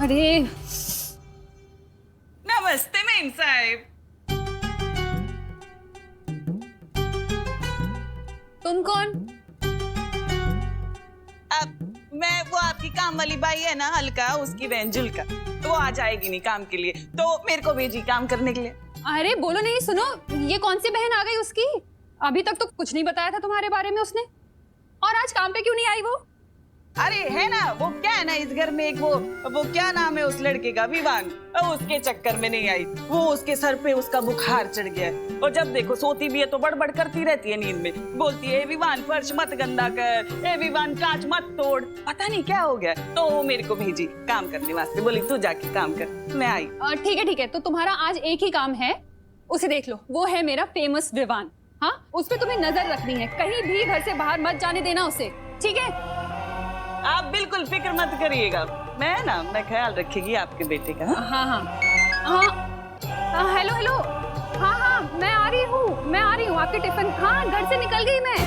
अरे नमस्ते मेम साहिब। तुम कौन? अब मैं वो आपकी काम वाली बाई है ना अलका, उसकी बहन जुल्का। तो वो आज आएगी नहीं काम के लिए, तो मेरे को भेजी काम करने के लिए। अरे बोलो नहीं, सुनो, ये कौन सी बहन आ गई उसकी? अभी तक तो कुछ नहीं बताया था तुम्हारे बारे में उसने। और आज काम पे क्यों नहीं आई वो? अरे है ना, वो क्या है ना, इस घर में एक वो क्या नाम है उस लड़के का, विवान, उसके चक्कर में नहीं आई। वो उसके सर पे उसका बुखार चढ़ गया है और जब देखो सोती भी है तो बड़बड़ करती रहती है नींद में, बोलती है विवान फर्श मत गंदा कर, ए विवान कांच मत तोड़, पता नहीं क्या हो गया। तो वो मेरे को भेजी काम करने वास्ते, बोली तू जाके काम कर। मैं आई। ठीक है, तो तुम्हारा आज एक ही काम है, उसे देख लो, वो है मेरा फेमस विवान। हाँ, उस पे तुम्हें नजर रखनी है, कहीं भी घर से बाहर मत जाने देना उसे, ठीक है? आप बिल्कुल फिक्र मत करिएगा, मैं ख्याल रखेगी आपके बेटे का। हाँ, हेलो, हाँ, मैं आ रही हूँ आपके टिफिन। हाँ, घर से निकल गई मैं।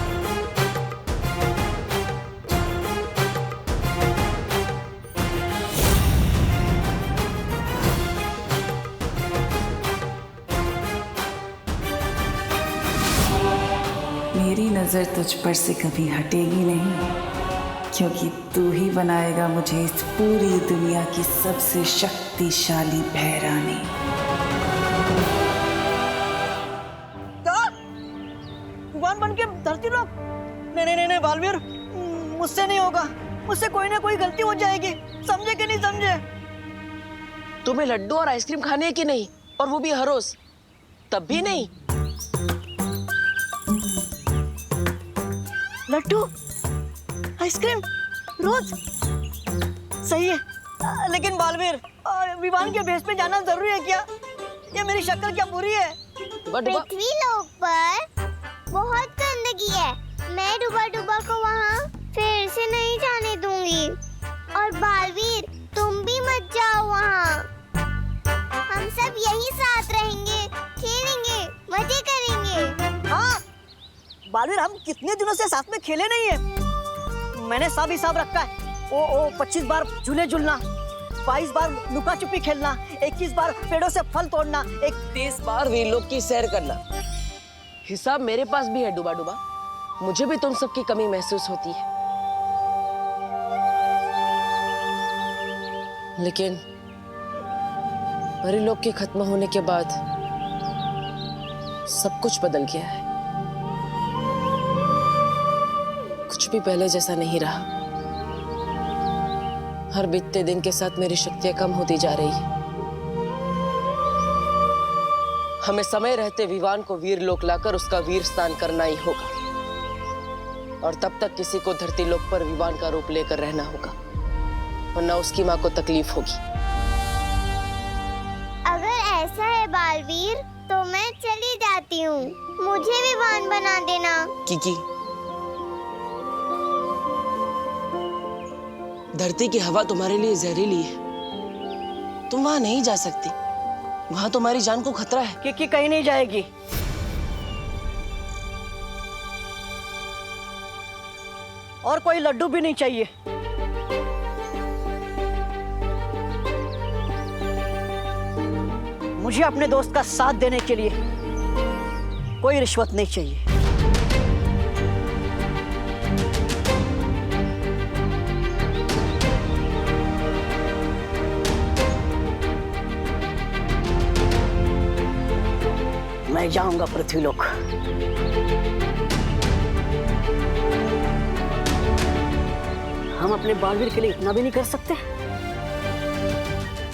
मेरी नजर तुझ पर से कभी हटेगी नहीं, क्योंकि तू ही बनाएगा मुझे इस पूरी दुनिया की सबसे शक्तिशाली भैरानी। भगवान बन के धरती लोग? नहीं बालवीर, मुझसे नहीं होगा, मुझसे कोई ना कोई गलती हो जाएगी, समझे कि नहीं समझे? तुम्हें लड्डू और आइसक्रीम खाने की नहीं, और वो भी हर रोज, तब भी नहीं। लड्डू आइसक्रीम रोज सही है, लेकिन बालवीर विवान के भेष में जाना जरूरी है क्या? ये मेरी शक्ल क्या बुरी है? पृथ्वी लोक पर बहुत गंदगी है, मैं डूबा को वहाँ फिर से नहीं जाने दूंगी। और बालवीर तुम भी मत जाओ वहाँ, हम सब यहीं साथ रहेंगे, खेलेंगे, मजे करेंगे। हाँ बालवीर, हम कितने दिनों से साथ में खेले नहीं है। मैंने हिसाब रखा है, ओ 25 बार झूले झूलना, 22 बार लुका छुपी खेलना, 21 बार पेड़ों से फल तोड़ना, 30 बार वीरलोक की सैर करना। हिसाब मेरे पास भी है डूबा, मुझे भी तुम सबकी कमी महसूस होती है, लेकिन परिलोक के खत्म होने के बाद सब कुछ बदल गया है। कुछ भी पहले जैसा नहीं रहा। हर बीतते दिन के साथ मेरी शक्तियां कम होती जा रही है। हमें समय रहते विवान को वीरलोक लाकर उसका वीर स्नान करना ही होगा, और तब तक किसी को धरती लोक पर विवान का रूप लेकर रहना होगा, वरना उसकी मां को तकलीफ होगी। अगर ऐसा है बालवीर तो मैं चली जाती हूँ, मुझे विवान बना देना। किकी, धरती की हवा तुम्हारे लिए जहरीली है, तुम वहां नहीं जा सकती, वहां तुम्हारी जान को खतरा है। कि कहीं नहीं जाएगी। और कोई लड्डू भी नहीं चाहिए। मुझे अपने दोस्त का साथ देने के लिए कोई रिश्वत नहीं चाहिए। मैं जाऊंगा पृथ्वीलोक। हम अपने बालवीर के लिए इतना भी नहीं कर सकते?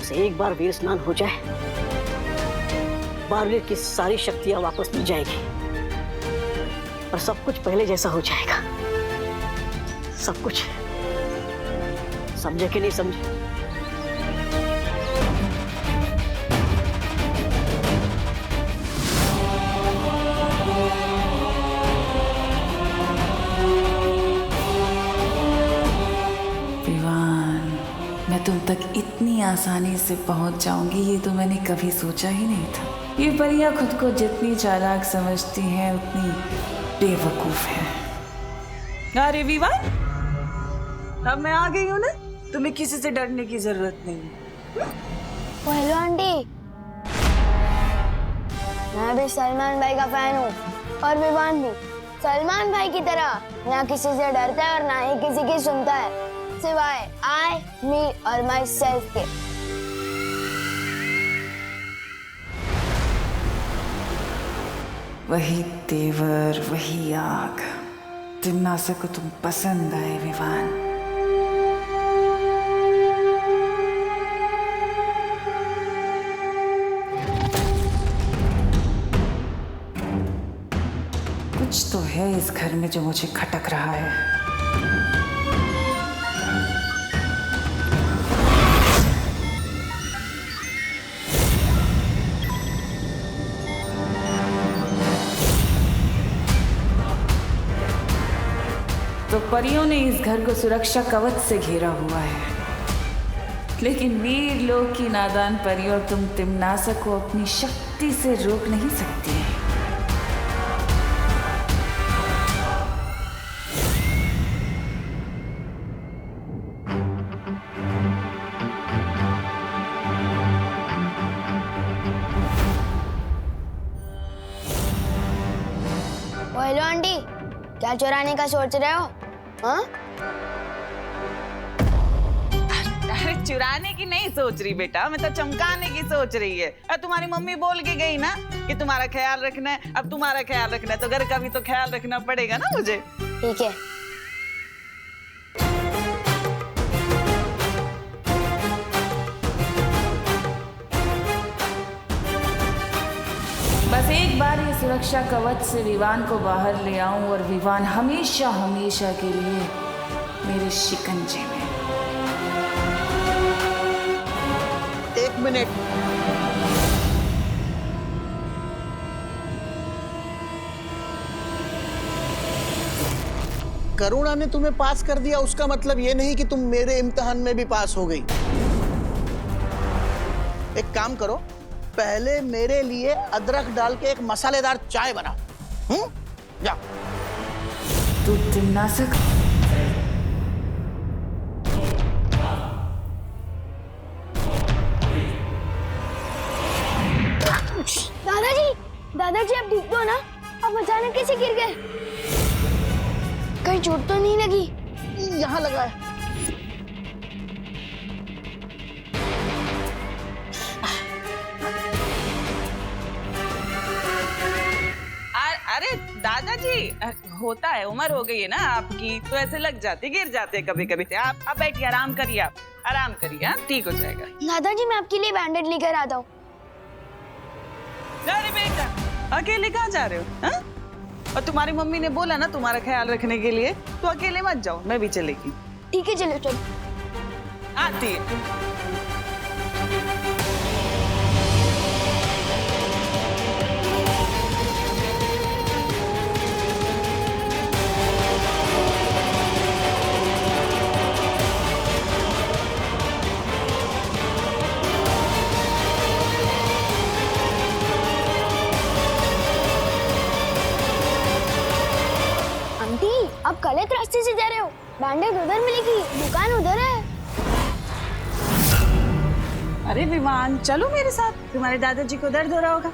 उसे एक बार वीर स्नान हो जाए, बालवीर की सारी शक्तियां वापस मिल जाएगी और सब कुछ पहले जैसा हो जाएगा। सब कुछ। समझे कि नहीं समझे? मैं तुम तक इतनी आसानी से पहुंच जाऊंगी, ये तो मैंने कभी सोचा ही नहीं था। ये परियां खुद को जितनी चालाक समझती हैं उतनी बेवकूफ हैं। अरे विवान, अब मैं आ गई हूँ ना, तुम्हें किसी से डरने की जरूरत नहीं। हेलो आंटी, मैं भी सलमान भाई का फैन हूँ और विवान भी। सलमान भाई की तरह ना किसी से डरता है और ना ही किसी की सुनता है, सिवाय आई, मी और माई सेल्फ के। वही तेवर, वही आग। तिम्नासा को तुम पसंद आए विवान। कुछ तो है इस घर में जो मुझे खटक रहा है। तो परियों ने इस घर को सुरक्षा कवच से घेरा हुआ है, लेकिन वीर लोक की नादान परियों तुम तिम्नासा को अपनी शक्ति से रोक नहीं सकती। हेलो आंटी, क्या चुराने का सोच रहे हो? हाँ? अरे चुराने की नहीं सोच रही बेटा, मैं तो चमकाने की सोच रही है। अब तुम्हारी मम्मी बोल के गई ना कि तुम्हारा ख्याल रखना है। अब तुम्हारा ख्याल रखना है तो घर का भी तो ख्याल रखना पड़ेगा ना मुझे। ठीक है। बस एक बार ये सुरक्षा कवच से विवान को बाहर ले आऊं और विवान हमेशा हमेशा के लिए मेरे शिकंजे में। एक मिनट, करुणा ने तुम्हें पास कर दिया, उसका मतलब ये नहीं कि तुम मेरे इम्तिहान में भी पास हो गई। एक काम करो, पहले मेरे लिए अदरक डाल के एक मसालेदार चाय बनाओ। जा। तू तिम्नासा दादाजी आप ठीक हो ना? आप अचानक कैसे गिर गए? कहीं चोट तो नहीं लगी? यहाँ लगा है। अरे दादाजी, होता है, उम्र हो गई है ना आपकी, तो ऐसे लग जाते, गिर जाते कभी कभी। आप बैठिए, आराम करिए, आप आराम करिए, ठीक हो जाएगा। दादाजी मैं आपके लिए बैंडेड लेकर आता हूँ। अरे बेटा, अकेले कहाँ जा रहे हो? हा? और तुम्हारी मम्मी ने बोला ना तुम्हारा ख्याल रखने के लिए, तो अकेले मत जाओ, मैं भी चलेगी। ठीक है, चलो चलो। आती है। आप गलत रास्ते से जा रहे हो। बैंडेड उधर मिलेगी, दुकान उधर है। अरे विमान, चलो मेरे साथ, तुम्हारे दादाजी को दर्द हो रहा होगा।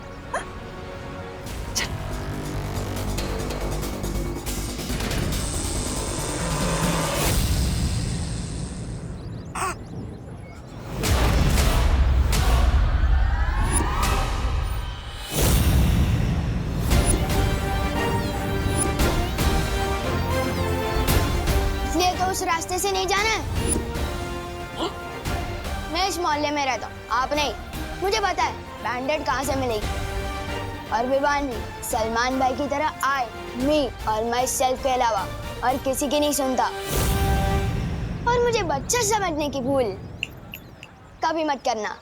उस रास्ते से नहीं जाना है। मैं इस मोहल्ले में रहता हूँ, आप नहीं। मुझे पता है बैंडेड कहाँ से मिलेगी। और विवान भी सलमान भाई की तरह आई, मी और माई सेल्फ के अलावा और किसी की नहीं सुनता। और मुझे बच्चा समझने की भूल कभी मत करना।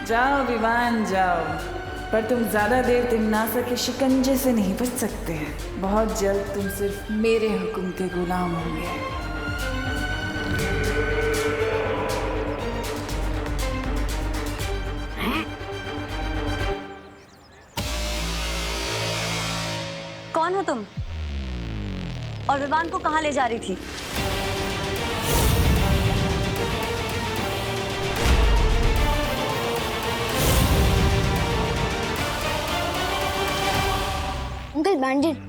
जाओ विवान जाओ, पर तुम ज्यादा देर तिम्नासा के शिकंजे से नहीं बच सकते हैं। बहुत जल्द तुम सिर्फ मेरे हुक्म के गुलाम होंगे। हो तुम? और विवान को कहाँ ले जा रही थी? अंकल बैंडेड।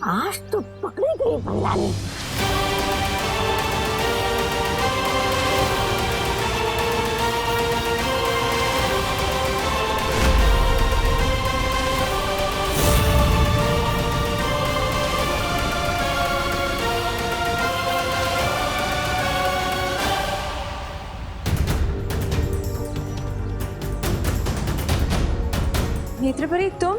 आज तो पकड़ी गई बंगाली। नेत्रपरी, तुम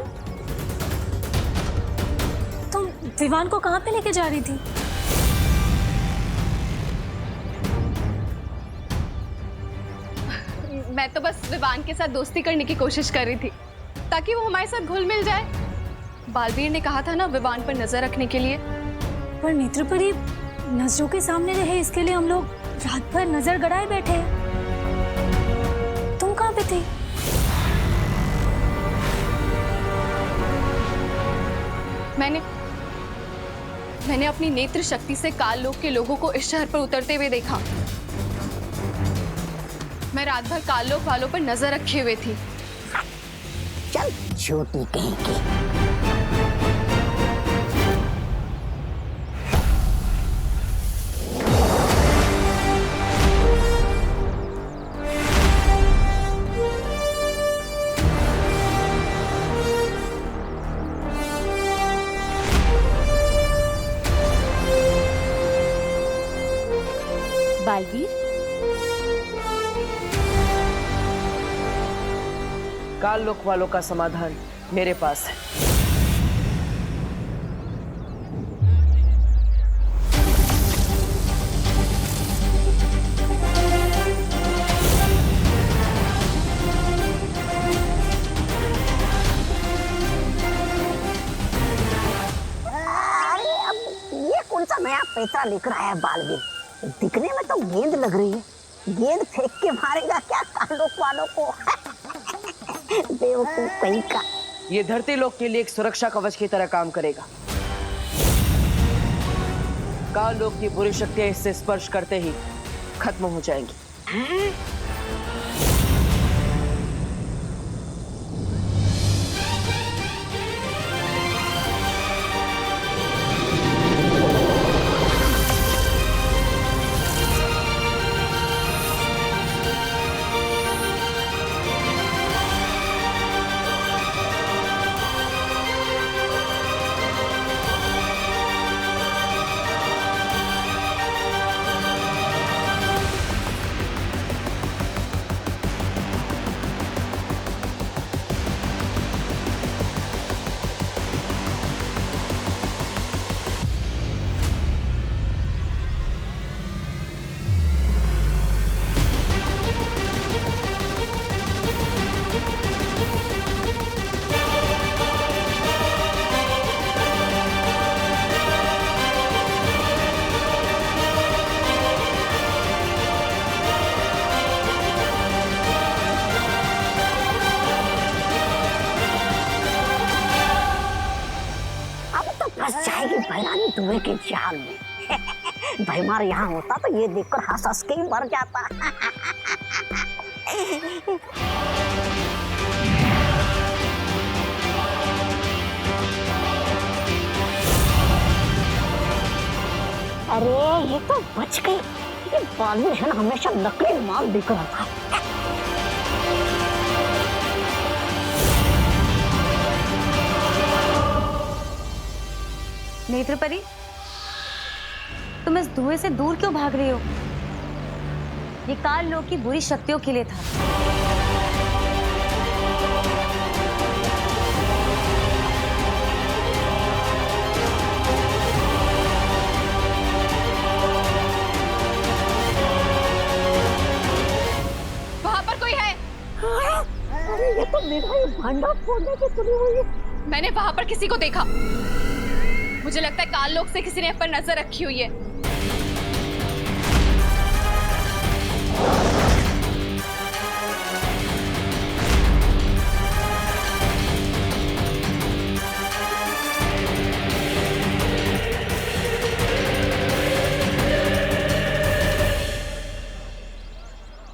विवान को कहाँ पे लेके जा रही थी? मैं तो बस विवान के साथ दोस्ती करने की कोशिश कर रही थी ताकि वो हमारे साथ घुल मिल जाए। बालवीर ने कहा था ना विवान पर नजर रखने के लिए। पर नेत्रपरी, नजरों के सामने रहे इसके लिए हम लोग रात भर नजर गड़ाए बैठे हैं। तुम कहाँ पे थी? मैंने अपनी नेत्र शक्ति से काल लोक के लोगों को इस शहर पर उतरते हुए देखा। मैं रात भर काल लोक वालों पर नजर रखे हुए थी। चल छोटी कहेंगी। बालवीर, काल लोक वालों का समाधान मेरे पास है। अरे अब ये कौन सा नया पैसा लिख रहा है बालवीर? दिखने में तो गेंद लग रही है। गेंद फेंक के मारेगा क्या काल लोक वालों को? बेवकूफ कहीं का। ये धरती लोक के लिए एक सुरक्षा कवच की तरह काम करेगा। काल लोक की बुरी शक्तियां इससे स्पर्श करते ही खत्म हो जाएंगी। फंस जाएगी भैरानी धुएं के जाल में। भैमार यहाँ होता तो ये देखकर हंस हंस के ही मर जाता। अरे ये तो बच गई। ये बालवीर है ना, हमेशा नकली माल बिक रहा था। नेत्रपरी, तुम इस धुएं से दूर क्यों भाग रही हो? ये काल लोक की बुरी शक्तियों के लिए था। वहां पर कोई है? अरे ये तो मेरा ही भांडा फोड़ने की तुली हुई है। मैंने वहां पर किसी को देखा। मुझे लगता है काल लोक से किसी ने पर नजर रखी हुई है।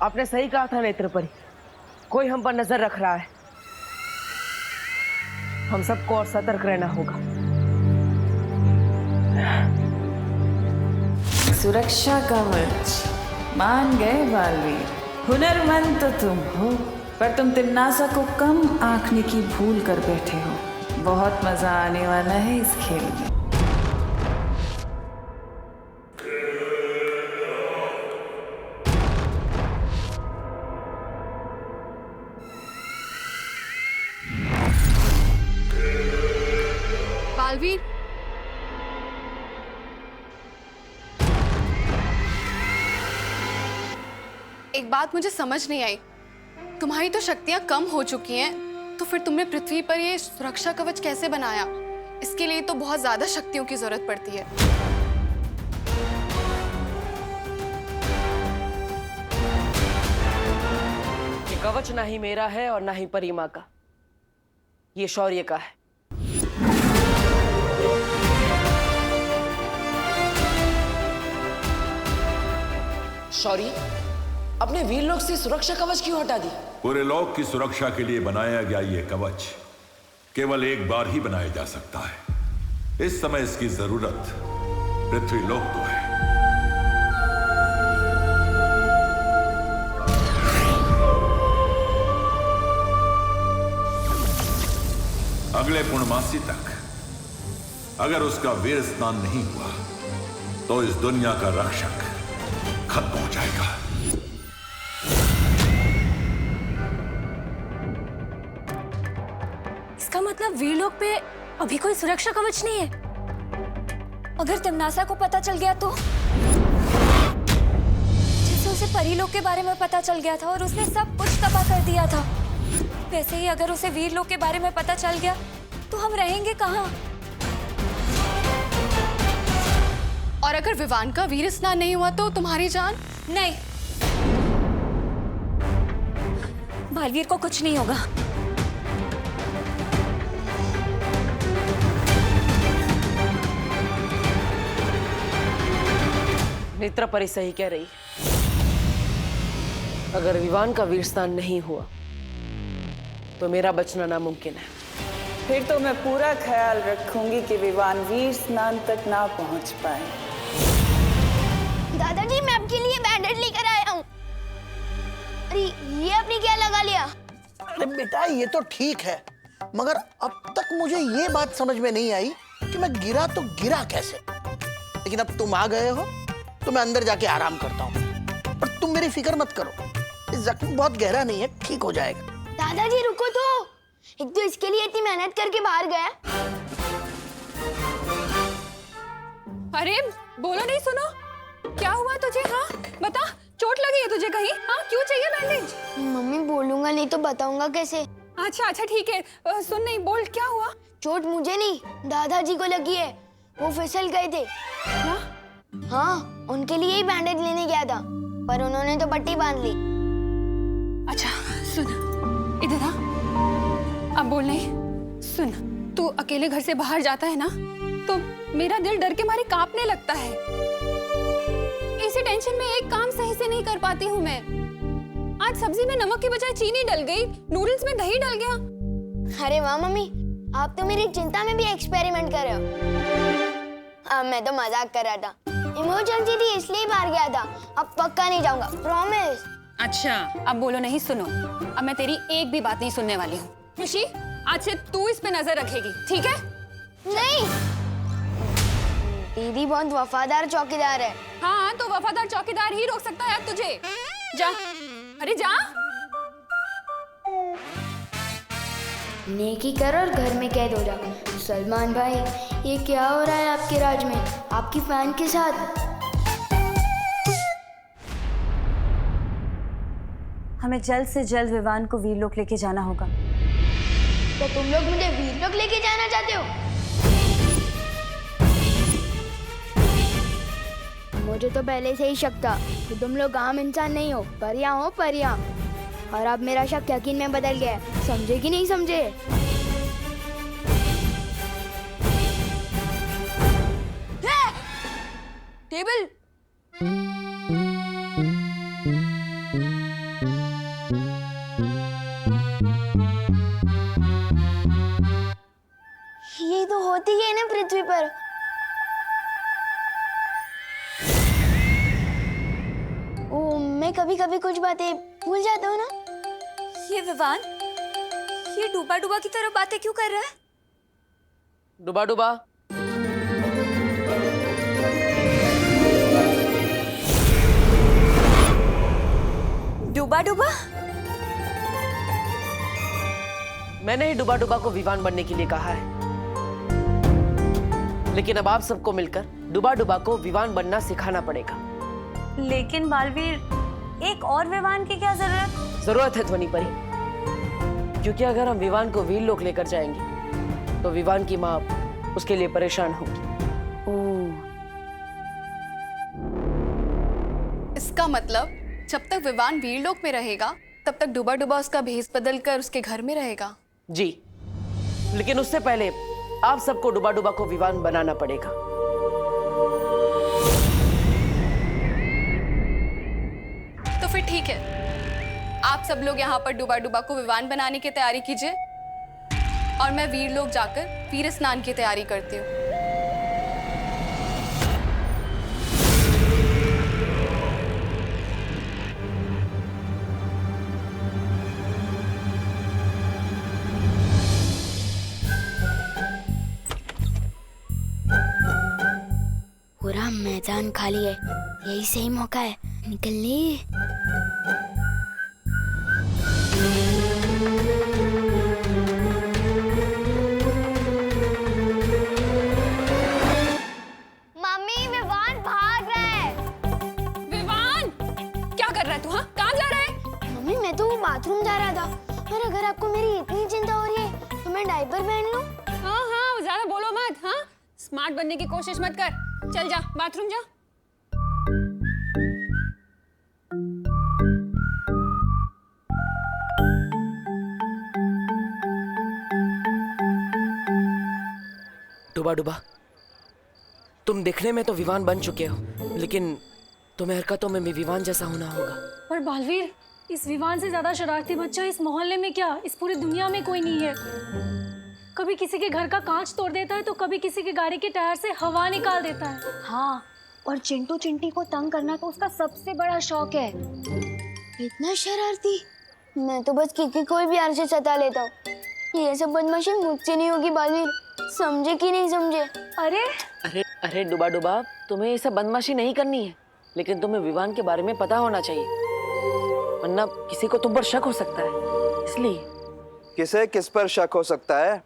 आपने सही कहा था नेत्रपरी, कोई हम पर नजर रख रहा है। हम सबको और सतर्क रहना होगा। सुरक्षा कवच मान गए बालवीर। हुनरमंद तो तुम हो, पर तुम तिम्नासा को कम आंकने की भूल कर बैठे हो। बहुत मजा आने वाला है इस खेल में। बालवीर, एक बात मुझे समझ नहीं आई, तुम्हारी तो शक्तियां कम हो चुकी हैं, तो फिर तुमने पृथ्वी पर ये सुरक्षा कवच कैसे बनाया? इसके लिए तो बहुत ज्यादा शक्तियों की जरूरत पड़ती है। ये कवच ना ही मेरा है और ना ही परिमा का, ये शौर्य का है। शौर्य, अपने वीरलोक से सुरक्षा कवच क्यों हटा दी? पूरे लोक की सुरक्षा के लिए बनाया गया ये कवच केवल एक बार ही बनाया जा सकता है। इस समय इसकी जरूरत पृथ्वी लोक को है। अगले पूर्णमासी तक अगर उसका वीर स्नान नहीं हुआ तो इस दुनिया का रक्षक खत्म हो जाएगा। इसका मतलब वीरलोक पे अभी कोई सुरक्षा कवच नहीं है। अगर तिम्नासा को पता चल गया तो? जैसे उसे परीलोक के बारे में पता चल गया था और उसने सब कुछ तबाह कर दिया था, वैसे ही अगर उसे वीरलोक के बारे में पता चल गया तो हम रहेंगे कहाँ? और अगर विवान का वीर स्नान नहीं हुआ तो तुम्हारी जान? नहीं, बालवीर को कुछ नहीं होगा। नेत्रपरी सही कह रही है। अगर विवान का वीर स्नान नहीं हुआ तो मेरा बचना नामुमकिन है। फिर तो मैं पूरा ख्याल रखूंगी कि विवान वीर स्नान तक ना पहुंच पाए। दादाजी, मैं आपके लिए बैंडेज लेकर आया हूँ। अरे ये आपने क्या लगा लिया? अरे बेटा, ये तो ठीक है, मगर अब तक मुझे ये बात समझ में नहीं आई कि मैं गिरा तो गिरा कैसे। लेकिन अब तुम आ गए हो तो मैं अंदर जाके आराम करता हूँ। और तुम मेरी फिक्र मत करो, ये जख्म बहुत गहरा नहीं है, ठीक हो जाएगा। दादाजी रुको तो, एक तो इसके लिए इतनी मेहनत करके बाहर गया। अरे बोलो नहीं, सुनो, क्या हुआ तुझे? हाँ बता, चोट लगी है तुझे कहीं? हाँ क्यों चाहिए बैंडेज? मम्मी बोलूंगा नहीं तो बताऊंगा कैसे? अच्छा अच्छा ठीक है, सुन, नहीं बोल, क्या हुआ? चोट मुझे नहीं, दादाजी को लगी है। वो फिसल गए थे। क्या? हाँ, उनके लिए ही बैंडेज लेने गया था, पर उन्होंने तो पट्टी बांध ली। अच्छा सुन, इधर आ। अब बोल नहीं, सुन, तू अकेले घर से बाहर जाता है ना तो मेरा दिल डर के मारे कांपने लगता है। इसी टेंशन में एक काम सही से नहीं कर पाती हूँ मैं। आज सब्जी में नमक की बजाय चीनी डल गई, नूडल्स में दही डल गया। अरे वाह मम्मी, आप तो मेरी चिंता में भी एक्सपेरिमेंट कर रहे हो। अब मैं तो मजाक कर रहा था, इमरजेंसी थी इसलिए बाहर गया था। अब पक्का नहीं जाऊंगा, प्रॉमिस। अच्छा अब बोलो नहीं, सुनो, अब मैं तेरी एक भी बात नहीं सुनने वाली हूँ। खुशी, आज से तू इस पे नजर रखेगी, ठीक है? नहीं, दीदी बहुत वफादार चौकीदार है। हाँ तो वफादार चौकीदार ही रोक सकता है अब तुझे। जा, अरे जा। नेकी कर और घर में कैद हो जा। सलमान भाई, ये क्या हो रहा है आपके राज में, आपकी फैन के साथ? हमें जल्द से जल्द विवान को वीरलोक लेके जाना होगा। तो तुम लोग मुझे वीरलोक लेके जाना चाहते हो? मुझे तो पहले से ही शक था कि तुम लोग आम इंसान नहीं हो, परियां हो, परियां। और अब मेरा शक यकीन में बदल गया है। समझे कि नहीं समझे? टेबल। खुशी तो होती है ना पृथ्वी पर। ओ, मैं कभी कभी कुछ बातें भूल जाता हूँ ना। ये विवान, ये डूबा डूबा की तरह बातें क्यों कर रहा है? डुबा डुबा, डूबा डूबा? मैंने ही डुबा डुबा को विवान बनने के लिए कहा है, लेकिन अब आप सबको मिलकर डुबा डुबा को विवान बनना सिखाना पड़ेगा। लेकिन बालवीर, एक और विवान की क्या जरूरत है ध्वनि परी, क्योंकि अगर हम विवान को वीर लोक लेकर जाएंगे तो विवान की माँ उसके लिए परेशान होगी। इसका मतलब जब तक विवान वीरलोक में रहेगा तब तक डुबा डुबा उसका भेष बदल कर उसके घर में रहेगा। जी, लेकिन उससे पहले आप सबको डुबा डुबा को विवान बनाना पड़ेगा। तो फिर ठीक है, आप सब लोग यहाँ पर डुबा डुबा को विवान बनाने की तैयारी कीजिए और मैं वीरलोक जाकर वीर स्नान की तैयारी करती हूँ। पूरा मैदान खाली है, यही सही मौका है निकलने। मम्मी, विवान भाग रहा है। विवान, क्या कर रहा है तू? हाँ, कहाँ जा रहा है? मम्मी, मैं तो बाथरूम जा रहा था, पर अगर आपको मेरी इतनी चिंता हो रही है तो मैं डायपर पहन लूं? हाँ हाँ, ज्यादा बोलो मत। हाँ, स्मार्ट बनने की कोशिश मत कर। चल जा, बाथरूम जा। डुबा डुबा, तुम दिखने में तो विवान बन चुके हो, लेकिन तुम्हें हरकतों में भी विवान जैसा होना होगा। पर बालवीर, इस विवान से ज्यादा शरारती बच्चा इस मोहल्ले में क्या, इस पूरी दुनिया में कोई नहीं है। कभी किसी के घर का कांच तोड़ देता है तो कभी किसी के गाड़ी के टायर से हवा निकाल देता है। हाँ, और चिंटू चिंटी को तंग करना तो उसका सबसे बड़ा शौक है। इतना शरारती? मैं तो बस किसी कोई भी प्यार से सता लेता हूँ। ये सब बदमाशी मुझसे नहीं होगी बालवीर, समझे कि नहीं समझे? अरे अरे अरे डुबा डुबा, तुम्हें ये सब बदमाशी नहीं करनी है, लेकिन तुम्हें विवान के बारे में पता होना चाहिए, वरना किसी को तुम पर शक हो सकता है। इसलिए किसे किस पर शक हो सकता है?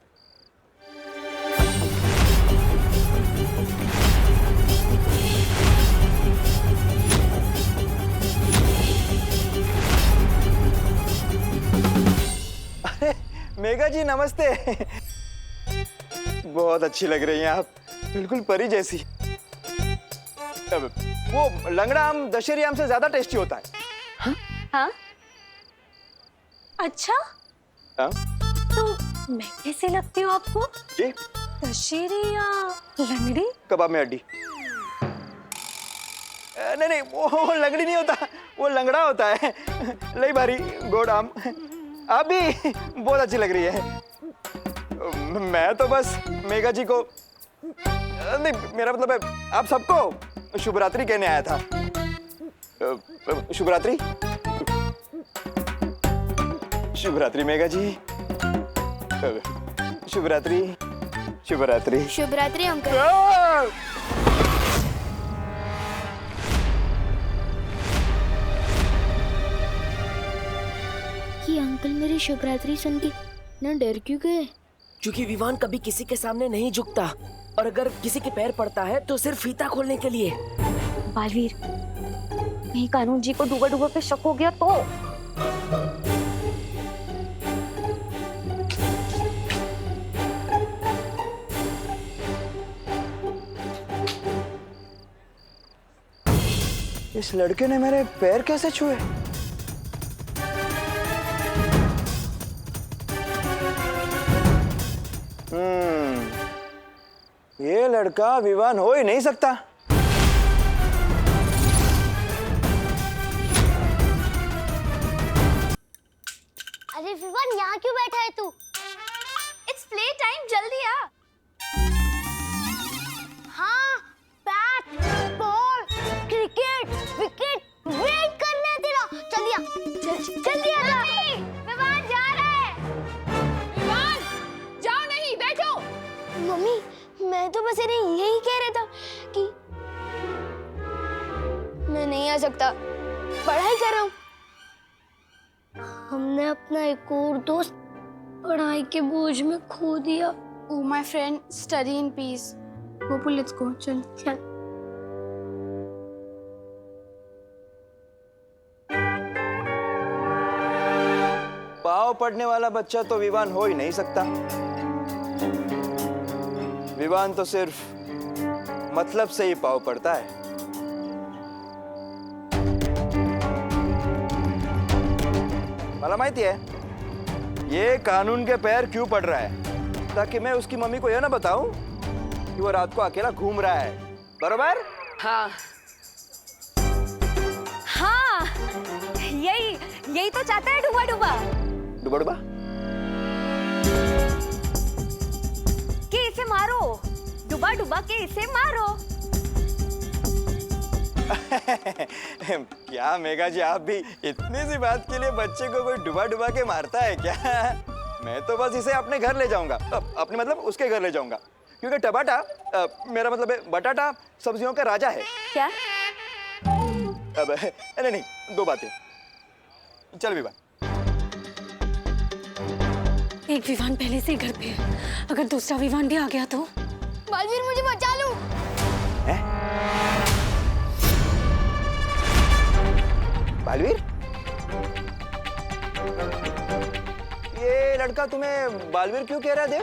मेघा जी नमस्ते। बहुत अच्छी लग रही हैं आप, बिल्कुल परी जैसी। वो लंगड़ा आम दशहरी आम से ज्यादा टेस्टी होता है। हाँ? हाँ? अच्छा? हाँ? तो मैं कैसे लगती हूँ आपको? जी? दशहरी या लंगड़ी? कबाब में हड्डी। नहीं नहीं, वो लंगड़ी नहीं होता, वो लंगड़ा होता है। लई बारी गोड आम। आप भी बहुत अच्छी लग रही है। मैं तो बस मेघा जी को, नहीं मेरा मतलब है आप सबको शुभ रात्रि कहने आया था। शुभ रात्रि। शुभ रात्रि मेघा जी। शुभ रात्रि। शुभ रात्रि। शुभ रात्रि अंकल। ये अंकल मेरी शुभ रात्रि सुन के ना डर क्यों गए? क्योंकि विवान कभी किसी के सामने नहीं झुकता, और अगर किसी के पैर पड़ता है तो सिर्फ फीता खोलने के लिए। बालवीर, कहीं कानून जी को डूबा डूबा पे शक हो गया तो? इस लड़के ने मेरे पैर कैसे छुए? ये लड़का विवान हो ही नहीं सकता। अरे विवान, यहाँ क्यों बैठा है तू? इट्स प्ले टाइम, जल्दी आ। मैं तो बस इन्हें यही कह रहा था कि मैं नहीं आ सकता, पढ़ाई कर रहा हूँ। हमने अपना एक और दोस्त पढ़ाई के बोझ में खो दिया। Oh my friend, study in peace. Gopal, let's go. चल. चल। पाव पढ़ने वाला बच्चा तो विवान हो ही नहीं सकता। विवान तो सिर्फ मतलब से ही पाव पड़ता है। मला माहिती है ये कानून के पैर क्यों पड़ रहा है, ताकि मैं उसकी मम्मी को यह ना बताऊं कि वो रात को अकेला घूम रहा है। बरोबर? हाँ हाँ, यही तो चाहता है डुबा डुबा। डुबा डुबा? कि इसे मारो, डुबा डुबा के इसे मारो। क्या मेघा जी, आप भी इतनी सी बात के लिए बच्चे को कोई डुबा डुबा के मारता है क्या? मैं तो बस इसे अपने घर ले जाऊंगा, अपने मतलब उसके घर ले जाऊंगा, क्योंकि टमाटा मेरा मतलब है बटाटा सब्जियों का राजा है। क्या? अब नहीं, दो बातें। चल विवान। एक विवान पहले से ही घर पे है, अगर दूसरा विवान भी आ गया तो? बालवीर, मुझे बचा लो। बालवीर, ये लड़का तुम्हें बालवीर क्यों कह रहा है देव?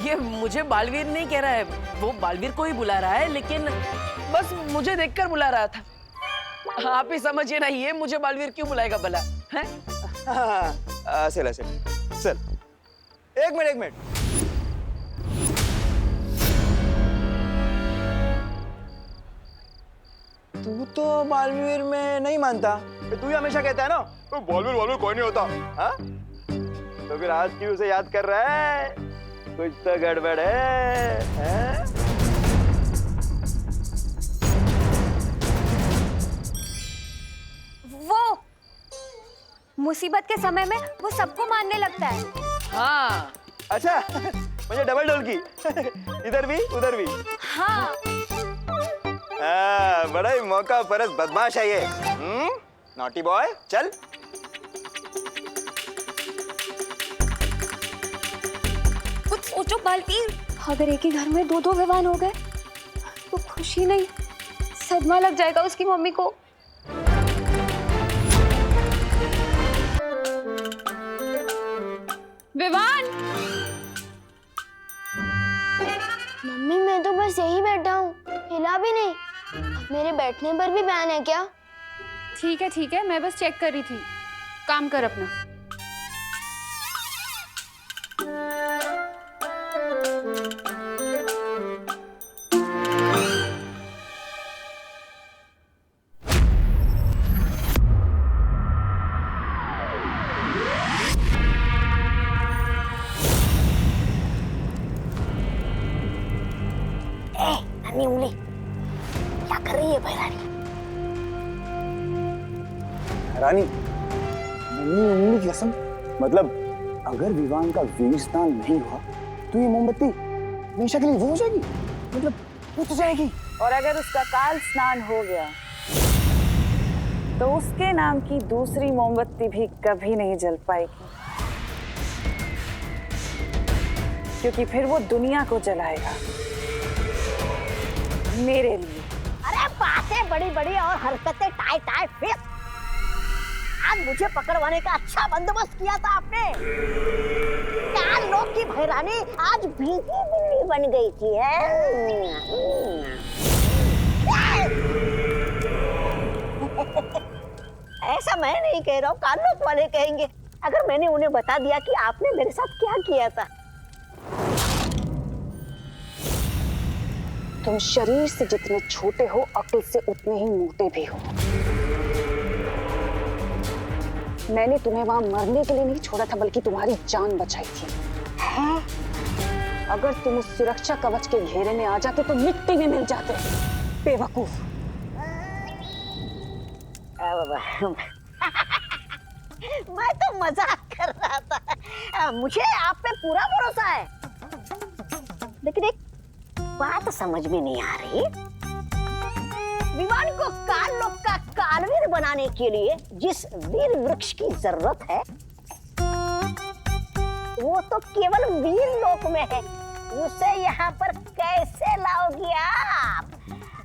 ये मुझे बालवीर नहीं कह रहा है, वो बालवीर को ही बुला रहा है, लेकिन बस मुझे देखकर बुला रहा था। आप ही समझिए ना, ये मुझे बालवीर क्यों बुलाएगा भला? हैं? चल एक मिनट। तू तो बालवीर में नहीं मानता, तू ही हमेशा कहता है ना बालवीर कोई नहीं होता। हाँ? तो फिर आज क्यों उसे याद कर रहा है? कुछ तो गड़बड़ है? वो मुसीबत के समय में वो सबको मानने लगता है। हाँ। अच्छा, मुझे डबल डोल की। इधर भी उधर भी। हाँ। बड़ा ही मौका परस बदमाश है ये। नॉटी बॉय, चल। कुछ सोचो बालवीर, अगर एक ही घर में दो विवान हो गए तो खुशी नहीं, सदमा लग जाएगा उसकी मम्मी को। विवान! मम्मी, मैं तो बस यही बैठा हूँ, हिला भी नहीं। मेरे बैठने पर भी बैन है क्या? ठीक है, मैं बस चेक कर रही थी। काम कर अपना। नन्ही उंगली, क्या कर रही है भैरानी? रानी, नन्ही उंगली कसम, मतलब अगर विवान का वीर स्नान नहीं हुआ तो ये मोमबत्ती हमेशा के लिए वो हो जाएगी, मतलब बुझ जाएगी। और अगर उसका काल स्नान हो गया तो उसके नाम की दूसरी मोमबत्ती भी कभी नहीं जल पाएगी, क्योंकि फिर वो दुनिया को जलाएगा मेरे लिए। अरे बातें बड़ी बड़ी और हरकतें टाइट टाइट फिर। आज मुझे पकड़वाने का अच्छा बंदोबस्त किया था आपने। 4 लोग की भैरानी आज भीगी बिल्ली बन गई थी। ऐसा मैं नहीं कह रहा हूँ, कानून वाले कहेंगे अगर मैंने उन्हें बता दिया कि आपने मेरे साथ क्या किया था। तुम शरीर से जितने छोटे हो, अक्ल से उतने ही मोटे भी हो। मैंने तुम्हें वहां मरने के लिए नहीं छोड़ा था, बल्कि तुम्हारी जान बचाई थी। अगर तुम उस सुरक्षा कवच के घेरे में आ जाते तो मिट्टी में मिल जाते। बेवकूफ। मैं तो मजाक कर रहा था। मुझे आप पे पूरा भरोसा है, लेकिन एक बात समझ में नहीं आ रही। विवान को काल लोक का कालवीर बनाने के लिए जिस वीर वृक्ष की जरूरत है, वो तो केवल वीर लोक में है। उसे यहाँ पर कैसे लाओगी आप?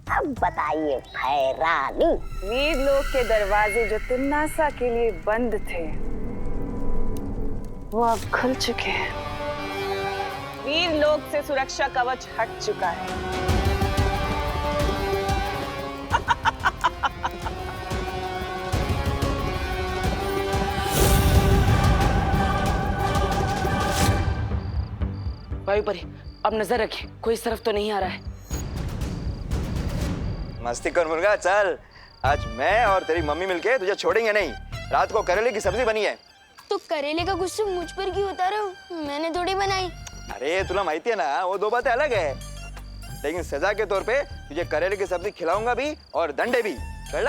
अब बताइए भैरानी। वीर लोक के दरवाजे जो तिन्नासा के लिए बंद थे, वो अब खुल चुके हैं। वीर लोक से सुरक्षा कवच हट चुका है। वायुपरी, अब नजर रखिए, कोई इस तरफ तो नहीं आ रहा है। मस्ती कर मुर्गा, चल। आज मैं और तेरी मम्मी मिलके तुझे छोड़ेंगे नहीं। रात को करेले की सब्जी बनी है। तो करेले का गुस्सा मुझ पर क्यों उतारा? मैंने थोड़ी बनाई। अरे तुला माहिती है ना, वो दो बातें अलग है। लेकिन सजा के तौर पे तुझे करेले की सब्जी खिलाऊंगा भी और डंडे भी। चल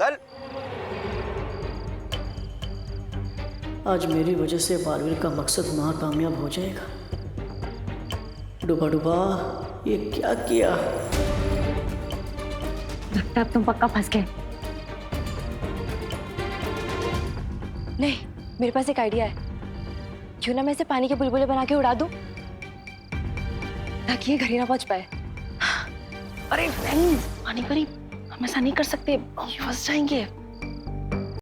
चल। आज मेरी वजह से बालवीर का मकसद नाकामयाब हो जाएगा। डुबा डुबा, ये क्या किया? लगता है अब तुम पक्का फंस गए। नहीं, मेरे पास एक आइडिया है। क्यों ना मैं इसे पानी के बुलबुले बना के उड़ा दूं, ताकि ये घर ही ना पहुंच पाए। अरे नहीं, पानी परी, हम ऐसा नहीं कर सकते, फंस जाएंगे।